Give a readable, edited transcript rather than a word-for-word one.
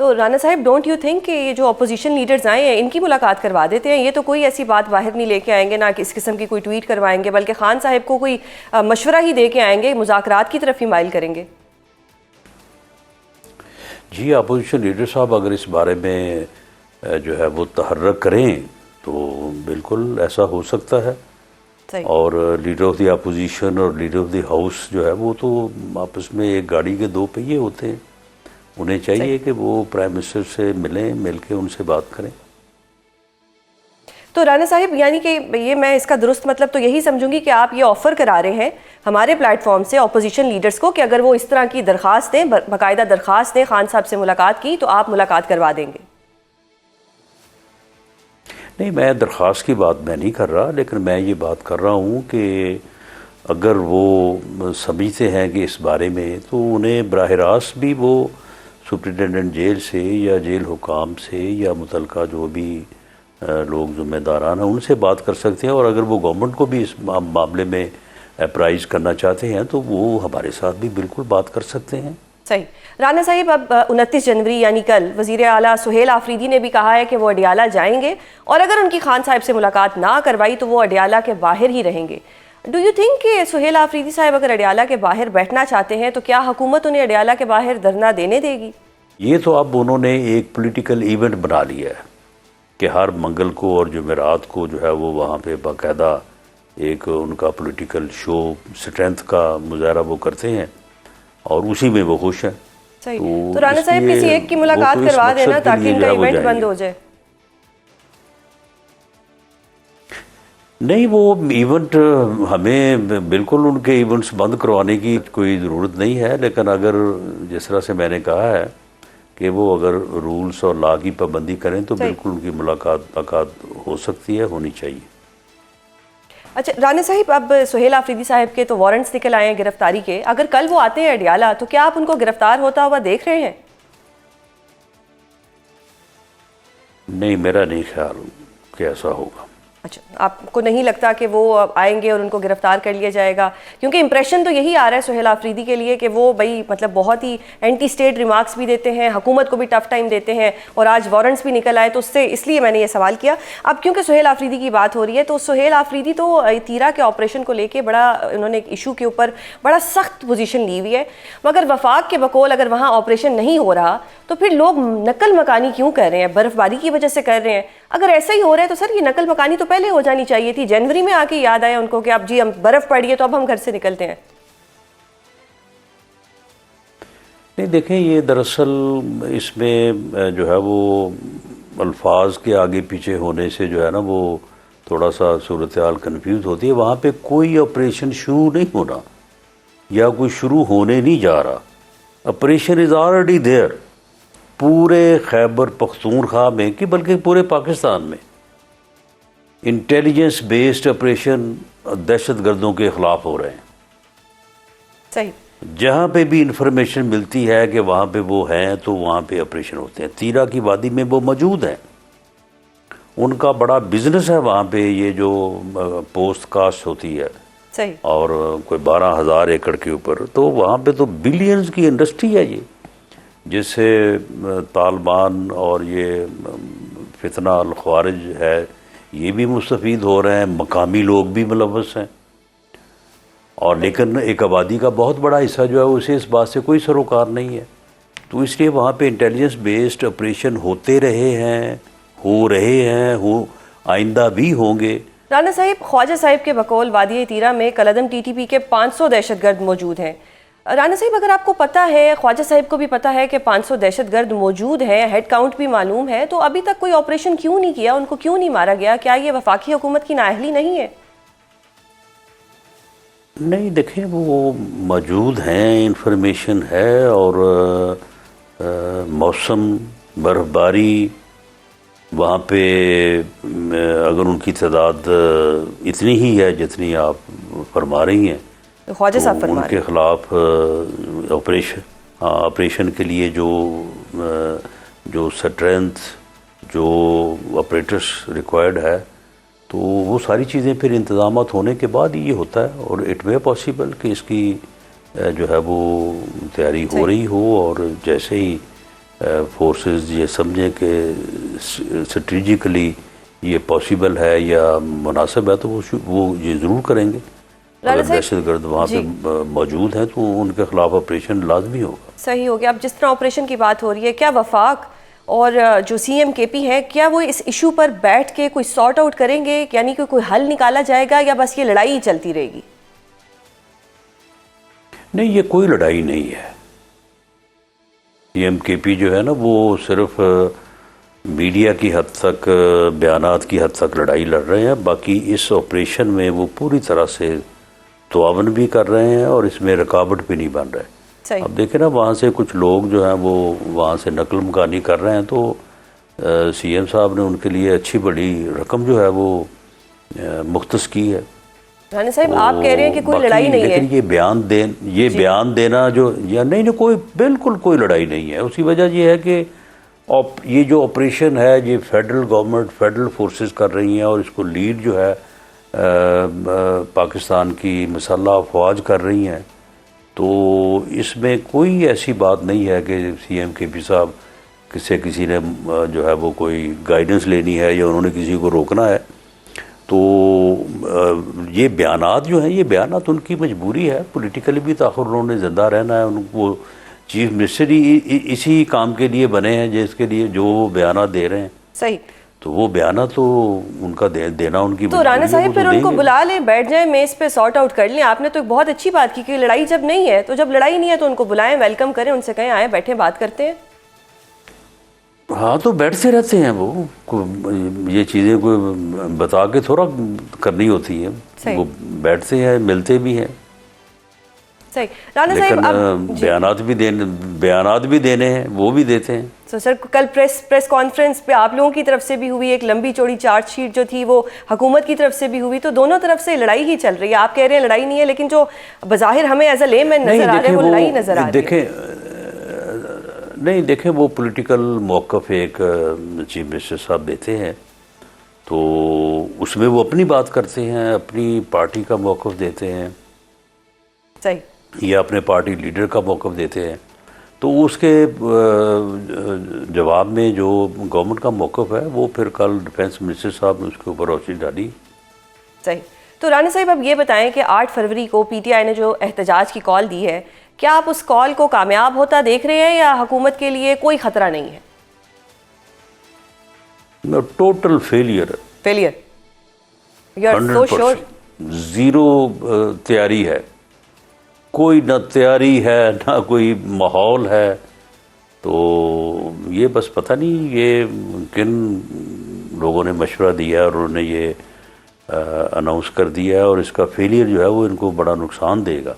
تو رانا صاحب don't you think کہ یہ جو اپوزیشن لیڈرز آئے ہیں ان کی ملاقات کروا دیتے ہیں؟ یہ تو کوئی ایسی بات باہر نہیں لے کے آئیں گے، نہ اس قسم کی کوئی ٹویٹ کروائیں گے، بلکہ خان صاحب کو کوئی مشورہ ہی دے کے آئیں گے، مذاکرات کی طرف ہی مائل کریں گے۔ جی اپوزیشن لیڈر صاحب اگر اس بارے میں جو ہے وہ تحرک کریں تو بالکل ایسا ہو سکتا ہے، اور لیڈر آف دی اپوزیشن اور لیڈر آف دی ہاؤس جو ہے وہ تو آپس میں ایک گاڑی کے دو پہیے ہوتے ہیں، انہیں چاہیے کہ وہ پرائم منسٹر سے ملیں، مل کے ان سے بات کریں۔ تو رانا صاحب یعنی کہ یہ میں اس کا درست مطلب تو یہی سمجھوں گی کہ آپ یہ آفر کرا رہے ہیں ہمارے پلیٹ فارم سے اپوزیشن لیڈرز کو کہ اگر وہ اس طرح کی درخواست دیں، باقاعدہ درخواست دیں خان صاحب سے ملاقات کی، تو آپ ملاقات کروا دیں گے؟ نہیں، میں درخواست کی بات میں نہیں کر رہا، لیکن میں یہ بات کر رہا ہوں کہ اگر وہ سمجھتے ہیں کہ اس بارے میں، تو انہیں براہ راست بھی وہ سپرنٹینڈنٹ جیل سے یا جیل حکام سے یا متعلقہ جو بھی لوگ ذمہ داران ہیں ان سے بات کر سکتے ہیں، اور اگر وہ گورنمنٹ کو بھی اس معاملے میں اپرائز کرنا چاہتے ہیں تو وہ ہمارے ساتھ بھی بالکل بات کر سکتے ہیں۔ صحیح۔ رانا صاحب اب 29 جنوری یعنی کل وزیر اعلیٰ سہیل آفریدی نے بھی کہا ہے کہ وہ اڈیالہ جائیں گے، اور اگر ان کی خان صاحب سے ملاقات نہ کروائی تو وہ اڈیالہ کے باہر ہی رہیں گے۔ ڈو یو تھنک کہ سہیل آفریدی صاحب اگر اڈیالہ کے باہر بیٹھنا چاہتے ہیں تو کیا حکومت انہیں اڈیالہ کے باہر دھرنا دینے دے گی؟ یہ تو اب انہوں نے ایک پولیٹیکل ایونٹ بنا لیا ہے کہ ہر منگل کو اور جمعرات کو جو ہے وہ وہاں پہ باقاعدہ ایک ان کا پولیٹیکل شو اسٹرینتھ کا مظاہرہ وہ کرتے ہیں، اور اسی میں وہ خوش ہیں۔ صحیح۔ تو رانا صاحب کسی ایک کی ملاقات کروا دینا تاکہ ان کا ایونٹ بند ہو جائے۔ نہیں، وہ ایونٹ ہمیں بالکل ان کے ایونٹس بند کروانے کی کوئی ضرورت نہیں ہے، لیکن اگر جس طرح سے میں نے کہا ہے کہ وہ اگر رولز اور لا کی پابندی کریں تو بالکل ان کی ملاقات ہو سکتی ہے، ہونی چاہیے۔ اچھا رانا صاحب، اب سہیل آفریدی صاحب کے تو وارنٹس نکل آئے ہیں گرفتاری کے، اگر کل وہ آتے ہیں اڈیالہ تو کیا آپ ان کو گرفتار ہوتا ہوا دیکھ رہے ہیں؟ نہیں، میرا نہیں خیال کہ ایسا ہوگا۔ اچھا، آپ کو نہیں لگتا کہ وہ آئیں گے اور ان کو گرفتار کر لیا جائے گا؟ کیونکہ امپریشن تو یہی آ رہا ہے سہیل آفریدی کے لیے کہ وہ مطلب بہت ہی اینٹی اسٹیٹ ریمارکس بھی دیتے ہیں، حکومت کو بھی ٹف ٹائم دیتے ہیں، اور آج وارنٹس بھی نکل آئے، تو اس لیے میں نے یہ سوال کیا۔ اب کیونکہ سہیل آفریدی کی بات ہو رہی ہے، تو سہیل آفریدی تو تیرا کے آپریشن کو لے کے انہوں نے ایشو کے اوپر بڑا سخت پوزیشن لی ہوئی ہے، مگر وفاق کے بقول اگر وہاں آپریشن نہیں ہو رہا تو پھر لوگ نقل مکانی کیوں کر رہے ہیں؟ برف باری کی وجہ سے کر رہے ہیں۔ اگر ایسا ہی ہو رہا ہے تو سر یہ نقل مکانی تو پہلے ہو جانی چاہیے تھی، جنوری میں آ کے یاد آیا ان کو کہ اب جی ہم برف پڑی ہے تو اب ہم گھر سے نکلتے ہیں۔ نہیں دیکھیں، یہ دراصل اس میں جو ہے وہ الفاظ کے آگے پیچھے ہونے سے جو ہے نا وہ تھوڑا سا صورتحال کنفیوز ہوتی ہے۔ وہاں پہ کوئی آپریشن شروع نہیں ہونا یا کوئی شروع ہونے نہیں جا رہا، آپریشن از آلریڈی دیئر پورے خیبر پختونخوا میں کہ بلکہ پورے پاکستان میں۔ انٹیلیجنس بیسڈ آپریشن دہشت گردوں کے خلاف ہو رہے ہیں۔ صحیح۔ جہاں پہ بھی انفارمیشن ملتی ہے کہ وہاں پہ وہ ہیں تو وہاں پہ آپریشن ہوتے ہیں۔ تیرا کی وادی میں وہ موجود ہیں، ان کا بڑا بزنس ہے وہاں پہ، یہ جو پوسٹ کاسٹ ہوتی ہے، صحیح، اور کوئی 12,000 ایکڑ کے اوپر، تو وہاں پہ تو بلینز کی انڈسٹری ہے یہ، جس سے طالبان اور یہ فتنہ الخوارج ہے یہ بھی مستفید ہو رہے ہیں، مقامی لوگ بھی ملوث ہیں، اور لیکن ایک آبادی کا بہت بڑا حصہ جو ہے اسے اس بات سے کوئی سروکار نہیں ہے۔ تو اس لیے وہاں پہ انٹیلیجنس بیسڈ آپریشن ہوتے رہے ہیں، ہو رہے ہیں، آئندہ بھی ہوں گے۔ رانا صاحب، خواجہ صاحب کے بقول وادی تیرا میں کلعدم ٹی ٹی پی کے 500 دہشت گرد موجود ہیں۔ رانا صاحب، اگر آپ کو پتہ ہے، خواجہ صاحب کو بھی پتہ ہے کہ 500 دہشت گرد موجود ہیں، ہیڈ کاؤنٹ بھی معلوم ہے، تو ابھی تک کوئی آپریشن کیوں نہیں کیا؟ ان کو کیوں نہیں مارا گیا؟ کیا یہ وفاقی حکومت کی نااہلی نہیں ہے؟ نہیں دیکھیں، وہ موجود ہیں، انفارمیشن ہے، اور موسم برف باری وہاں پہ اگر ان کی تعداد اتنی ہی ہے جتنی آپ فرما رہی ہیں، خواجہ صاحب فرما ان کے خلاف آپریشن کے لیے جو اسٹرینتھ، جو آپریٹرس ریکوائرڈ ہے، تو وہ ساری چیزیں پھر انتظامات ہونے کے بعد یہ ہوتا ہے، اور اٹ وے پاسبل کہ اس کی جو ہے وہ تیاری ہو رہی ہو، اور جیسے ہی فورسز یہ سمجھیں کہ اسٹریٹجیکلی یہ پاسبل ہے یا مناسب ہے تو وہ یہ ضرور کریں گے. اگر دہشت گرد وہاں پہ موجود ہیں تو ان کے خلاف آپریشن لازمی ہوگا. صحیح ہو گیا. اب جس طرح آپریشن کی بات ہو رہی ہے، کیا وفاق اور جو سی ایم کے پی ہیں کیا وہ اس ایشو پر بیٹھ کے کوئی سارٹ آؤٹ کریں گے، یعنی کہ کوئی حل نکالا جائے گا یا بس یہ لڑائی ہی چلتی رہے گی؟ نہیں، یہ کوئی لڑائی نہیں ہے. سی ایم کے پی جو ہے نا وہ صرف میڈیا کی حد تک، بیانات کی حد تک لڑائی لڑ رہے ہیں. باقی اس آپریشن میں وہ پوری طرح سے تعاون بھی کر رہے ہیں اور اس میں رکاوٹ بھی نہیں بن رہے. اب دیکھیں نا، وہاں سے کچھ لوگ جو ہیں وہ وہاں سے نقل مکانی کر رہے ہیں تو سی ایم صاحب نے ان کے لیے اچھی بڑی رقم جو ہے وہ مختص کی ہے. رانا صاحب آپ کہہ رہے ہیں کہ کوئی لڑائی نہیں ہے، لیکن یہ بیان دینا جو یا نہیں، کوئی بالکل کوئی لڑائی نہیں ہے. اسی وجہ یہ ہے کہ یہ جو آپریشن ہے یہ فیڈرل گورنمنٹ، فیڈرل فورسز کر رہی ہیں اور اس کو لیڈ جو ہے پاکستان کی مسلح افواج کر رہی ہیں. تو اس میں کوئی ایسی بات نہیں ہے کہ سی ایم کے پی صاحب کسی نے جو ہے وہ کوئی گائیڈنس لینی ہے یا انہوں نے کسی کو روکنا ہے. تو یہ بیانات جو ہیں، یہ بیانات ان کی مجبوری ہے. پولیٹیکلی بھی تاخیر انہوں نے زندہ رہنا ہے. ان کو چیف منسٹر ہی اسی کام کے لیے بنے ہیں جس کے لیے جو وہ بیانات دے رہے ہیں. صحیح. تو وہ بیانات تو ان کا دینا ان کی تو رانا صاحب پھر ان کو بلا لیں، بیٹھ جائیں میز پہ، سارٹ آؤٹ کر لیں. آپ نے تو ایک بہت اچھی بات کی کہ لڑائی جب نہیں ہے تو جب لڑائی نہیں ہے تو ان کو بلائیں، ویلکم کریں، ان سے کہیں آئیں بیٹھیں بات کرتے ہیں. ہاں تو بیٹھتے رہتے ہیں وہ، یہ چیزیں کوئی بتا کے تھوڑا کرنی ہوتی ہیں. وہ بیٹھتے ہیں، ملتے بھی ہیں. صحیح. رانا صاحب بیانات بھی دینے ہیں، وہ بھی دیتے ہیں. سر کل پریس کانفرنس پہ آپ لوگوں کی طرف سے بھی ہوئی، ایک لمبی چوڑی چارج شیٹ جو تھی وہ حکومت کی طرف سے بھی ہوئی، تو دونوں طرف سے لڑائی ہی چل رہی ہے. آپ کہہ رہے ہیں لڑائی نہیں ہے، لیکن جو بظاہر ہمیں ایز اے لے مین نظر آ رہا ہے وہ لڑائی نظر آ رہی ہے. نہیں دیکھیں، وہ پولیٹیکل موقف ایک چیف منسٹر صاحب دیتے ہیں تو اس میں وہ اپنی بات کرتے ہیں، اپنی پارٹی کا موقف دیتے ہیں. صحیح. یا اپنے پارٹی لیڈر کا موقف دیتے ہیں. تو اس کے جواب میں جو گورنمنٹ کا موقف ہے وہ پھر کل ڈیفینس منسٹر صاحب نے اس کے اوپر روشنی ڈالی. صحیح. تو رانا صاحب اب یہ بتائیں کہ 8 فروری کو پی ٹی آئی نے جو احتجاج کی کال دی ہے، کیا آپ اس کال کو کامیاب ہوتا دیکھ رہے ہیں یا حکومت کے لیے کوئی خطرہ نہیں ہے؟ Total failure. 100%. زیرو تیاری ہے. کوئی نہ تیاری ہے نہ کوئی ماحول ہے. تو یہ بس پتہ نہیں یہ کن لوگوں نے مشورہ دیا اور انہوں نے یہ اناؤنس کر دیا ہے، اور اس کا فیلئر جو ہے وہ ان کو بڑا نقصان دے گا.